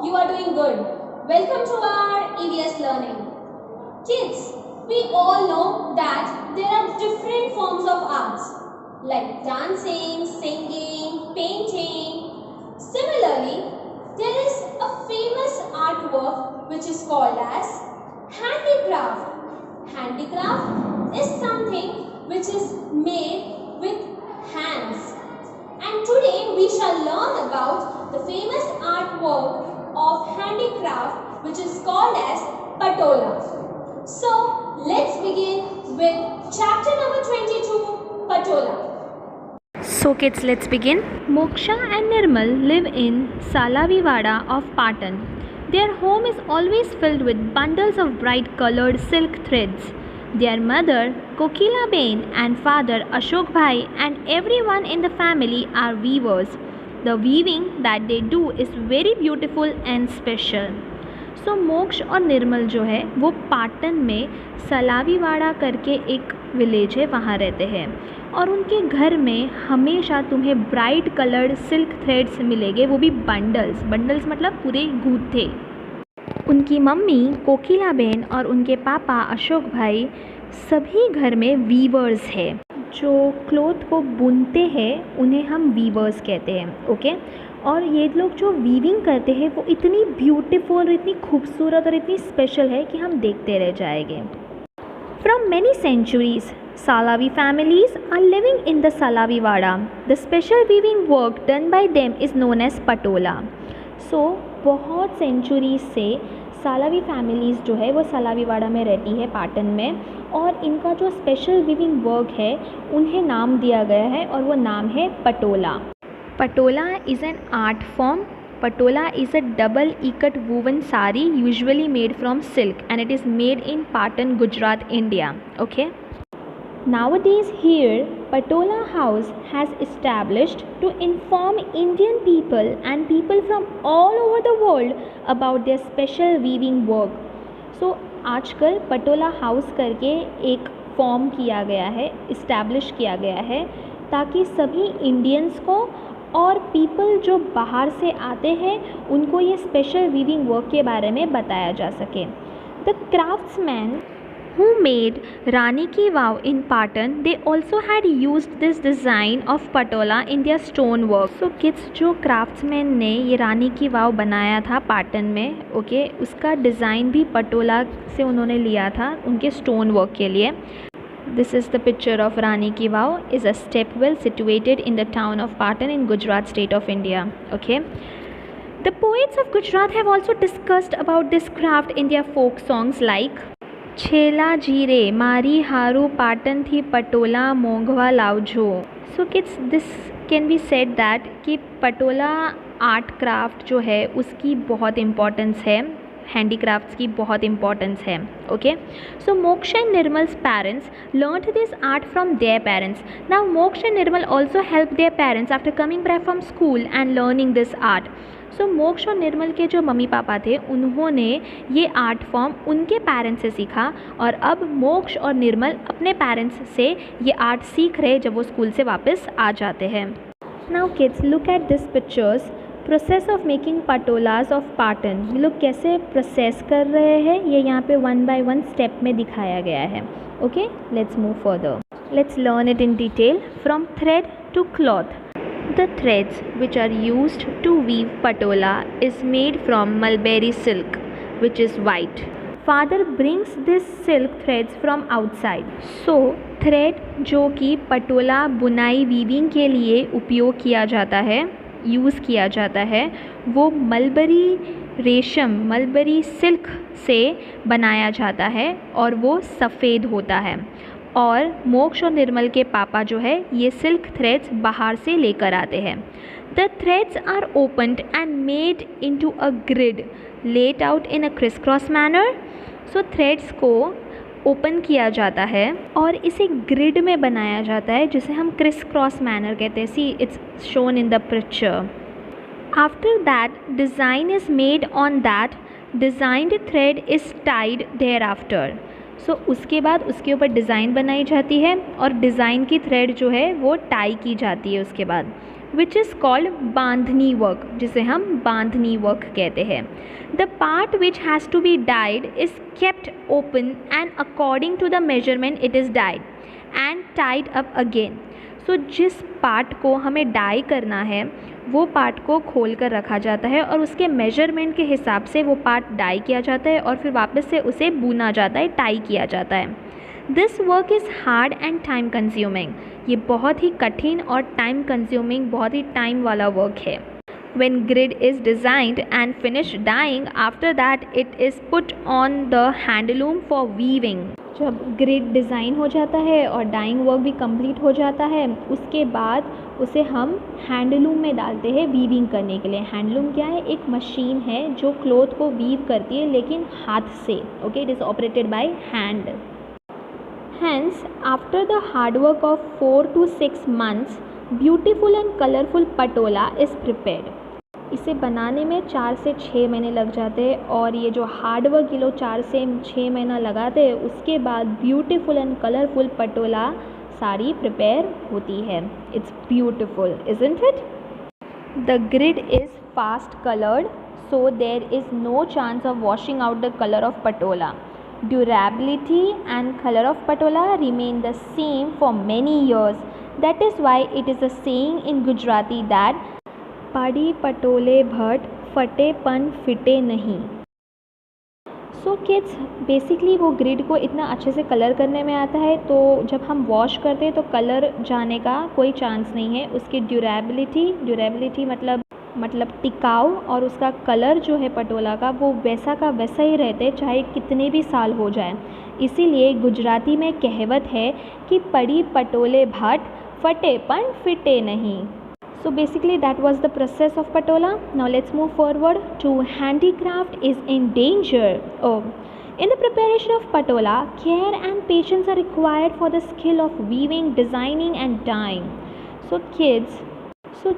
you are doing good. Welcome to our EVS learning. Kids, we all know that there are different forms of arts like dancing, singing, painting. Similarly, there is a famous artwork which is called as handicraft. Handicraft is something which is made with hands. And today we shall learn about the famous artwork of handicraft which is called as patola. So let's begin with chapter number 22, patola. So kids, let's begin. Moksha and Nirmal live in Salavivada of Patan. Their home is always filled with bundles of bright colored silk threads. Their mother, Kokila Bain, and father, Ashok Bhai, and everyone in the family are weavers. The weaving that they do is very beautiful and special. सो मोक्ष और निर्मल जो है वो पाटन में सलावीवाड़ा करके एक village है, वहाँ रहते हैं और उनके घर में हमेशा तुम्हें ब्राइट कलर्ड सिल्क थ्रेड्स मिलेंगे, वो भी बंडल्स मतलब पूरे गूंथे। उनकी मम्मी कोकिला बहन और उनके पापा अशोक भाई सभी घर में वीवर्स है। जो क्लोथ को बुनते हैं उन्हें हम वीवर्स कहते हैं, ओके। और ये लोग जो वीविंग करते हैं वो इतनी ब्यूटीफुल, इतनी खूबसूरत और इतनी स्पेशल है कि हम देखते रह जाएंगे। From many centuries Salavi families are living in the Salavivada. The special weaving work done by them is known as patola. So बहुत सेंचुरीज से सालावी फैमिलीज़ जो है वो सालावीवाड़ा में रहती है पाटन में, और इनका जो स्पेशल वीविंग वर्क है उन्हें नाम दिया गया है और वो नाम है Patola. Patola is an art form. Patola is a double ikat woven sari usually made from silk and it is made in Patan, Gujarat, India. Okay. Nowadays here, Patola House has established to inform Indian people and people from all over the world about their special weaving work. So आजकल Patola house करके एक form किया गया है, establish किया गया है ताकि सभी इंडियंस को और पीपल जो बाहर से आते हैं उनको ये स्पेशल वीविंग वर्क के बारे में बताया जा सके। The craftsman who made Rani Ki Vav in Patan, they also had used this design of patola in their stone work. So kids, जो craftsman ने ये रानी की वाव बनाया था पाटन में, ओके, उसका डिज़ाइन भी पटोला से उन्होंने लिया था उनके स्टोन वर्क के लिए। This is the picture of Rani Ki Vav, is a stepwell situated in the town of Patan in Gujarat state of India. Okay. The poets of Gujarat have also discussed about this craft in their folk songs like छेला जीरे मारी हारू पाटन थी पटोला मोंघवा लावजो। So kids, this can be said that कि patola art craft जो है उसकी बहुत इम्पोर्टेंस है, हैंडीक्राफ्ट्स की बहुत इम्पोर्टेंस है, okay. So Moksh and Nirmal's parents learned this art from their parents. Now Moksh and Nirmal also help their parents after coming back from school and learning this art. So Moksh और निर्मल के जो मम्मी पापा थे उन्होंने ये आर्ट फॉर्म उनके parents से सीखा और अब मोक्ष और निर्मल अपने पेरेंट्स से ये आर्ट सीख रहे जब वो स्कूल से वापस आ जाते हैं। Now kids, look at this pictures. Process of making patolas of Patan, ये लोग कैसे प्रोसेस कर रहे हैं ये यहाँ पे 1 by 1 स्टेप में दिखाया गया है, okay. Let's move further, let's learn it in detail. From thread to cloth, the threads which are used to weave patola is made from mulberry silk, which is white. Father brings this silk threads from outside. So thread जो कि पटोला बुनाई weaving के लिए उपयोग किया जाता है, use किया जाता है, वो मलबरी रेशम, मलबरी सिल्क से बनाया जाता है और वो सफ़ेद होता है। और मोक्ष और निर्मल के पापा जो है ये सिल्क थ्रेड्स बाहर से लेकर आते हैं। The threads are opened and made into a grid laid out in a criss cross manner. So threads को ओपन किया जाता है और इसे ग्रिड में बनाया जाता है जिसे हम क्रिस क्रॉस मैनर कहते हैं। See, it's shown in the picture. After that design is made on that designed thread is tied thereafter. सो उसके बाद उसके ऊपर डिज़ाइन बनाई जाती है और डिज़ाइन की थ्रेड जो है वो टाई की जाती है उसके बाद। Which is called bandhani work, जिसे हम बांधनी वर्क कहते हैं. The part which has to be dyed is kept open and according to the measurement it is dyed and tied up again. सो जिस पार्ट को हमें डाई करना है वो पार्ट को खोल कर रखा जाता है और उसके मेजरमेंट के हिसाब से वो पार्ट डाई किया जाता है और फिर वापस से उसे बुना जाता है, टाई किया जाता है. This work is hard and time consuming. ये बहुत ही कठिन और टाइम कंज्यूमिंग, बहुत ही टाइम वाला वर्क है. When grid is designed and finished dyeing, after that it is put on the handloom for weaving. जब ग्रिड डिज़ाइन हो जाता है और डाइंग वर्क भी कंप्लीट हो जाता है, उसके बाद उसे हम हैंडलूम में डालते हैं वीविंग करने के लिए. हैंडलूम क्या है? एक मशीन है जो क्लॉथ को वीव करती है लेकिन हाथ से. Okay, it is operated by hand. Hence, after the hard work of 4 to 6 months, beautiful and colorful patola is prepared. इसे बनाने में 4 से 6 महीने लग जाते हैं और ये जो हार्ड वर्क ये लोग 4 से 6 महीना लगाते हैं, उसके बाद beautiful and colourful Patola sari prepare होती है. It's beautiful, isn't it? The grid is fast coloured, so there is no chance of washing out the colour of Patola. Durability and color of patola remain the same for many years. That is why it is a saying in Gujarati that पड़ी पटोले भट फटेपन फिटे नहीं. So kids, basically वो grid को इतना अच्छे से colour करने में आता है, तो जब हम वॉश करते हैं तो कलर जाने का कोई चांस नहीं है. उसकी ड्यूरेबिलिटी मतलब टिकाऊ, और उसका कलर जो है पटोला का वो वैसा का वैसा ही रहते चाहे कितने भी साल हो जाए. इसीलिए गुजराती में कहावत है कि पड़ी पटोले भट फटेपन फिटे नहीं. So basically that was the process of patola. Now let's move forward to handicraft is in danger. In the preparation of patola, care and patience are required for the skill of weaving, designing and dyeing. So kids,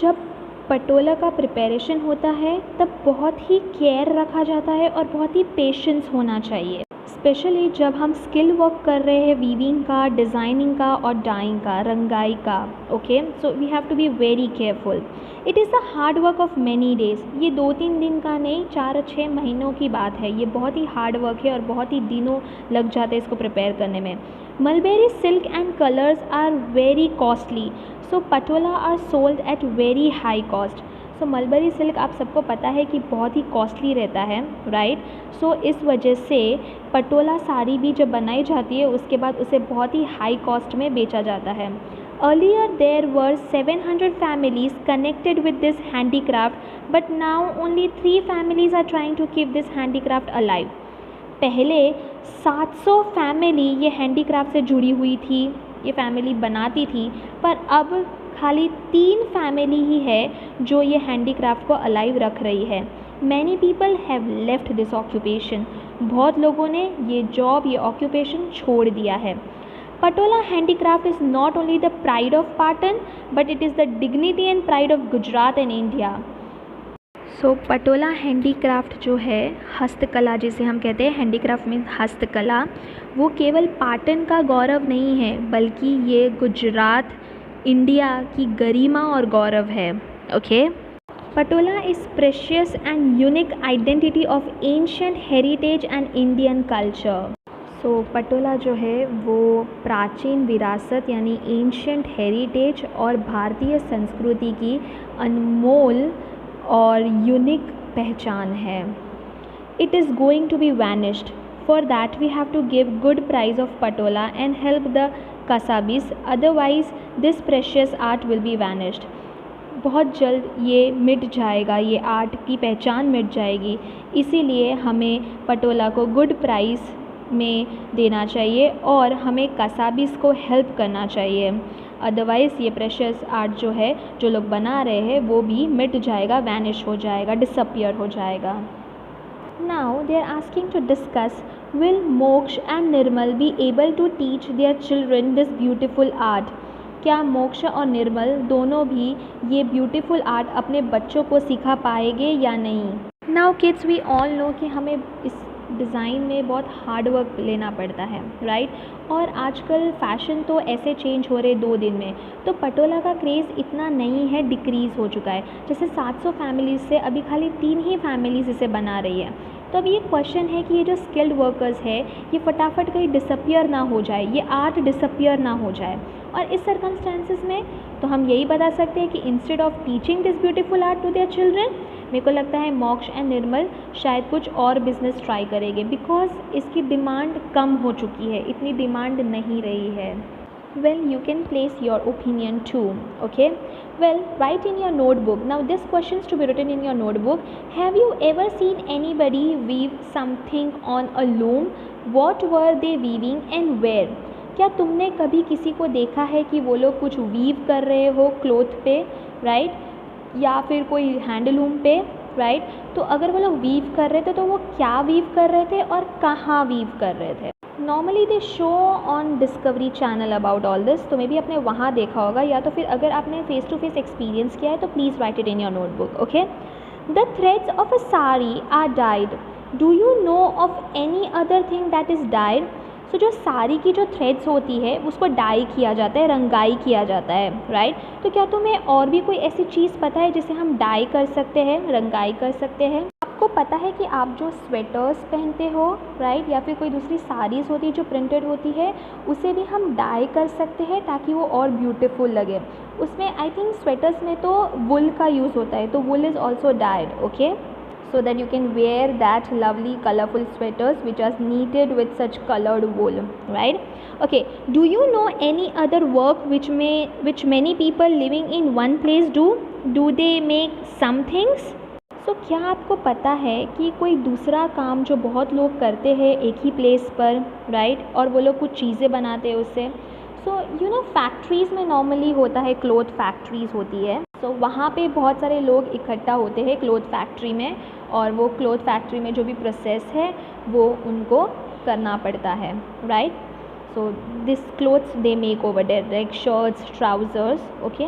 जब पटोला का preparation होता है तब बहुत ही care रखा जाता है और बहुत ही पेशेंस होना चाहिए. स्पेशली जब हम स्किल वर्क कर रहे हैं वीविंग का, डिज़ाइनिंग का और डाइंग का, रंगाई का. Okay, so we have to be very careful. It is the hard work of many days. ये 2-3 दिन का नहीं, 4-6 महीनों की बात है. ये बहुत ही हार्ड वर्क है और बहुत ही दिनों लग जाते हैं इसको प्रिपेयर करने में. Mulberry silk and colours are very costly, so Patola are sold at very high cost. So mulberry silk आप सबको पता है कि बहुत ही कॉस्टली रहता है, राइट? सो इस वजह से पटोला साड़ी भी जब बनाई जाती है उसके बाद उसे बहुत ही हाई कॉस्ट में बेचा जाता है. Earlier there were 700 families connected with this handicraft, but now only 3 families are trying to keep this handicraft alive. पहले 700 फैमिली ये हैंडीक्राफ्ट से जुड़ी हुई थी, ये फैमिली बनाती थी, पर अब खाली 3 फैमिली ही है जो ये हैंडीक्राफ्ट को अलाइव रख रही है. Many people have left this occupation. बहुत लोगों ने ये जॉब, ये ऑक्यूपेशन छोड़ दिया है. Patola handicraft is not only the pride of Patan, but it is the dignity and pride of Gujarat and India. So Patola handicraft जो है, हस्तकला जिसे हम कहते हैं, हैंडीक्राफ्ट मीन्स हस्तकला, वो केवल पाटन का गौरव नहीं है बल्कि ये गुजरात, इंडिया की गरिमा और गौरव है. Okay, patola is precious and unique identity of ancient heritage and Indian culture. So patola जो है वो प्राचीन विरासत यानी एंशिएंट हेरिटेज और भारतीय संस्कृति की अनमोल और यूनिक पहचान है. It is going to be vanished. For that we have to give good price of patola and help the कसबीज, otherwise this precious art will be vanished. बहुत जल्द ये मिट जाएगा, ये आर्ट की पहचान मिट जाएगी. इसीलिए हमें पटोला को गुड प्राइस में देना चाहिए और हमें कसाबीज़ को हेल्प करना चाहिए. अदरवाइज़ ये प्रेशियस आर्ट जो है, जो लोग बना रहे हैं, वो भी मिट जाएगा, वैनिश हो जाएगा, डिसअपियर हो जाएगा. Now they are asking to discuss, will Moksh and Nirmal be able to teach their children this beautiful art. क्या मोक्ष और निर्मल दोनों भी ये ब्यूटीफुल आर्ट अपने बच्चों को सिखा पाएंगे या नहीं? Now kids, we all know कि हमें इस डिज़ाइन में बहुत हार्ड वर्क लेना पड़ता है, राइट। और आजकल फ़ैशन तो ऐसे चेंज हो रहे 2 दिन में, तो पटोला का क्रेज़ इतना नहीं है, डिक्रीज़ हो चुका है। जैसे 700 फैमिलीज़ से अभी खाली 3 ही फैमिलीज़ इसे बना रही है। तो अब ये क्वेश्चन है कि ये जो स्किल्ड वर्कर्स है ये फटाफट कहीं डिसअपियर ना हो जाए, ये आर्ट डिसअपियर ना हो जाए। और इस सर्कमस्टेंसेस में तो हम यही बता सकते हैं कि instead of teaching this beautiful art to their children, मेरे को लगता है मोक्ष एंड निर्मल शायद कुछ और बिजनेस ट्राई करेंगे, बिकॉज इसकी डिमांड कम हो चुकी है, इतनी डिमांड नहीं रही है। Well, you can place your opinion too, okay? Well, write in your notebook. Now, this question is to be written in your notebook. Have you ever seen anybody weave something on a loom? What were they weaving and where? क्या तुमने कभी किसी को देखा है कि वो लोग कुछ वीव कर रहे हो क्लोथ पे, राइट, या फिर कोई हैंडलूम पे, राइट? तो अगर वो लोग वीव कर रहे थे तो वो क्या वीव कर रहे थे और कहाँ वीव कर रहे थे? Normally they show on discovery channel about all this, तो मे बी आपने वहाँ देखा होगा, या तो फिर अगर आपने फेस टू फेस एक्सपीरियंस किया है तो please write it in your notebook, okay? The threads of a sari are dyed. Do you know of any other thing that is dyed? सो जो साड़ी की जो थ्रेड्स होती है उसको डाई किया जाता है, रंगाई किया जाता है, राइट? तो क्या तुम्हें और भी कोई ऐसी चीज़ पता है जिसे हम डाई कर सकते हैं, रंगाई कर सकते हैं? आपको पता है कि आप जो स्वेटर्स पहनते हो, राइट, या फिर कोई दूसरी साड़ीज़ होती है जो प्रिंटेड होती है, उसे भी हम डाई कर सकते हैं ताकि वो और ब्यूटीफुल लगे। उसमें आई थिंक स्वेटर्स में तो वुल का यूज़ होता है, तो wool is also dyed, okay? So that you can wear that lovely colorful sweaters which are knitted with such colored wool, right? Okay, do you know any other work which many people living in one place do? Do they make some things? So क्या आपको पता है कि कोई दूसरा काम जो बहुत लोग करते हैं एक ही प्लेस पर, right? और वो लोग कुछ चीज़ें बनाते हैं उससे। सो यू नो फैक्ट्रीज़ में नॉर्मली होता है, क्लोथ फैक्ट्रीज़ होती है, तो वहाँ पे बहुत सारे लोग इकट्ठा होते हैं क्लोथ फैक्ट्री में, और वो क्लोथ फैक्ट्री में जो भी प्रोसेस है वो उनको करना पड़ता है, right? So this clothes they make over there, like shirts, trousers, okay?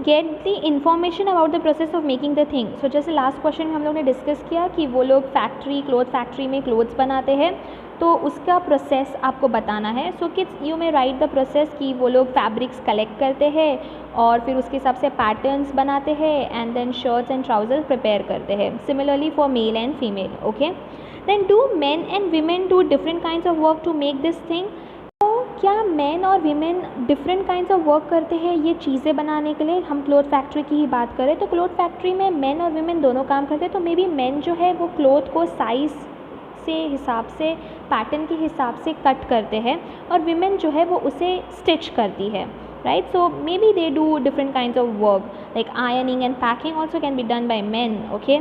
Get the information about the process of making the thing. सो जैसे लास्ट क्वेश्चन में हम लोग ने डिस्कस किया कि वो लोग क्लोथ फैक्ट्री में क्लोथ्स बनाते हैं, तो उसका प्रोसेस आपको बताना है। So kids you may right the process कि वो लोग फैब्रिक्स कलेक्ट करते हैं और फिर उसके हिसाब से पैटर्न्स बनाते हैं and then shirts and trousers prepare करते हैं। Similarly for male and female, okay? Then do men and women do different kinds of work to make this thing? तो क्या मैन और women different kinds of work करते हैं ये चीज़ें बनाने के लिए? हम क्लोथ फैक्ट्री की ही बात करें तो क्लोथ फैक्ट्री में मैन और वीमेन दोनों काम करते हैं, तो मे बी मैन जो है वो क्लोथ को साइज़ से हिसाब से, पैटर्न के हिसाब से कट करते हैं, और विमेन जो है वो उसे स्टिच करती है, right? So may be they do different kinds of work, like ironing and packing also can be done by main, okay?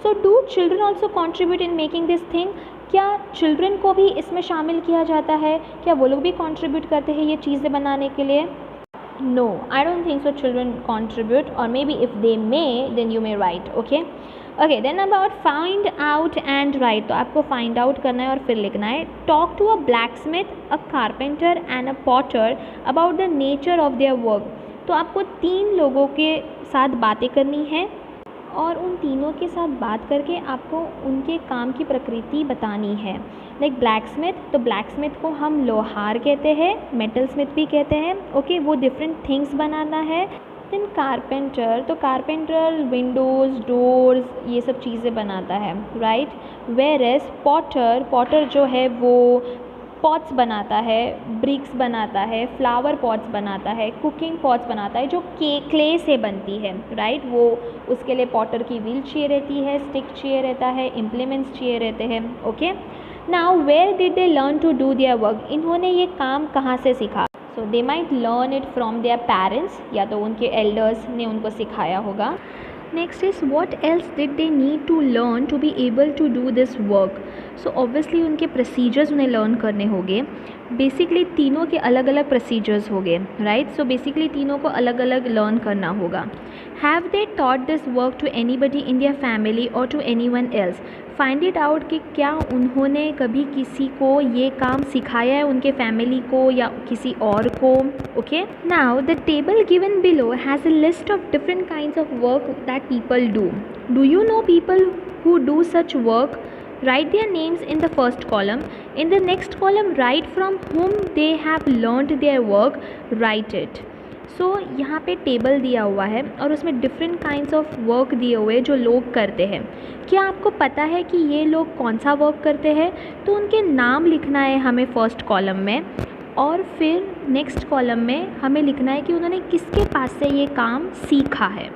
So do children also contribute in making this thing? क्या children को भी इसमें शामिल किया जाता है? क्या वो लोग भी कॉन्ट्रीब्यूट करते हैं ये चीज़ें बनाने के लिए? No, I don't think so children contribute, और maybe if they may then you may write, okay? Okay, then about find out and write, तो आपको फाइंड आउट करना है और फिर लिखना है। Talk to a blacksmith, a carpenter and a potter about the nature of their work. तो आपको 3 लोगों के साथ बातें करनी है और उन तीनों के साथ बात करके आपको उनके काम की प्रकृति बतानी है। लाइक ब्लैकस्मिथ, तो ब्लैकस्मिथ को हम लोहार कहते हैं, मेटल स्मिथ भी कहते हैं, ओके? वो डिफरेंट थिंग्स बनाना है। देन कारपेंटर, तो कारपेंटर विंडोज़, डोर्स, ये सब चीज़ें बनाता है, राइट? वेयर एज पॉटर जो है वो पॉट्स बनाता है, ब्रिक्स बनाता है, फ्लावर पॉट्स बनाता है, कुकिंग पॉट्स बनाता है जो क्ले से बनती है, राइट? वो उसके लिए पॉटर की व्हील चाहिए रहती है, स्टिक चाहिए रहता है, इम्प्लीमेंट्स चाहिए रहते हैं, okay? Now where did they learn to do their work? इन्होंने ये काम कहाँ से सीखा? So they might learn it from their parents, या तो उनके एल्डर्स ने उनको सिखाया होगा। Next is what else did they need to learn to be able to do this work? So obviously उनके प्रोसीजर्स उन्हें लर्न करने होंगे। बेसिकली तीनों के अलग अलग प्रोसीजर्स होंगे, राइट? सो बेसिकली तीनों को अलग अलग लर्न करना होगा। Have they taught this work to anybody in their family और to anyone else? Find it out कि क्या उन्होंने कभी किसी को ये काम सिखाया है, उनके फैमिली को या किसी और को, okay? Now the table given below has a list of different kinds of work that people do. Do you know people who do such work? Write their names in the first column. In the next column, write from whom they have learned their work. Write it. सो यहाँ पे table दिया हुआ है और उसमें different kinds of work दिए हुए जो लोग करते हैं. क्या आपको पता है कि ये लोग कौन सा वर्क करते हैं? तो उनके नाम लिखना है हमें फर्स्ट कॉलम में, और फिर नेक्स्ट कॉलम में हमें लिखना है कि उन्होंने किसके पास से ये काम सीखा है.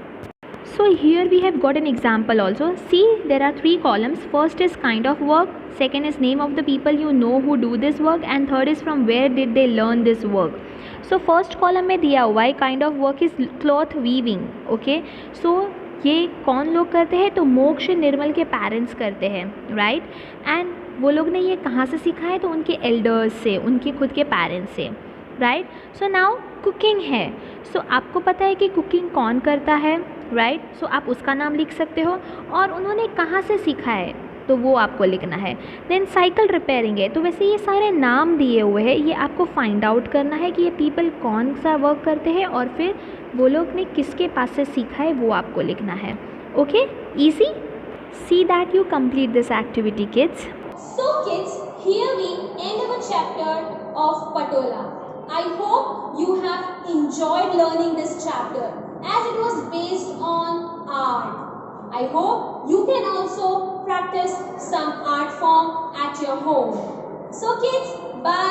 So here we have got an example also. See, there are 3 columns. First is kind of work, second is name of the people you know who do this work, and third is from where did they learn this work. So first column में दिया हुआ है kind of work is cloth weaving. Okay, so ये कौन लोग करते हैं? तो मोक्ष निर्मल के पेरेंट्स करते हैं, राइट. एंड वो लोग ने ये कहाँ से सीखा है? तो उनके एल्डर्स से, उनके खुद के पेरेंट्स से, राइट. सो नाउ कुकिंग है. सो आपको पता है कि कुकिंग कौन करता है, राइट. सो आप उसका नाम लिख सकते हो, और उन्होंने कहाँ से सीखा है तो वो आपको लिखना है. देन साइकिल रिपेयरिंग है. तो वैसे ये सारे नाम दिए हुए हैं, ये आपको फाइंड आउट करना है कि ये पीपल कौन सा वर्क करते हैं, और फिर वो लोग ने किसके पास से सीखा है वो आपको लिखना है. Okay, easy. See that you complete this activity kids. So kids, here we end our chapter of Patola. I hope you have enjoyed learning this chapter as it was based on art. I hope you can also practice some art form at your home. So kids, bye.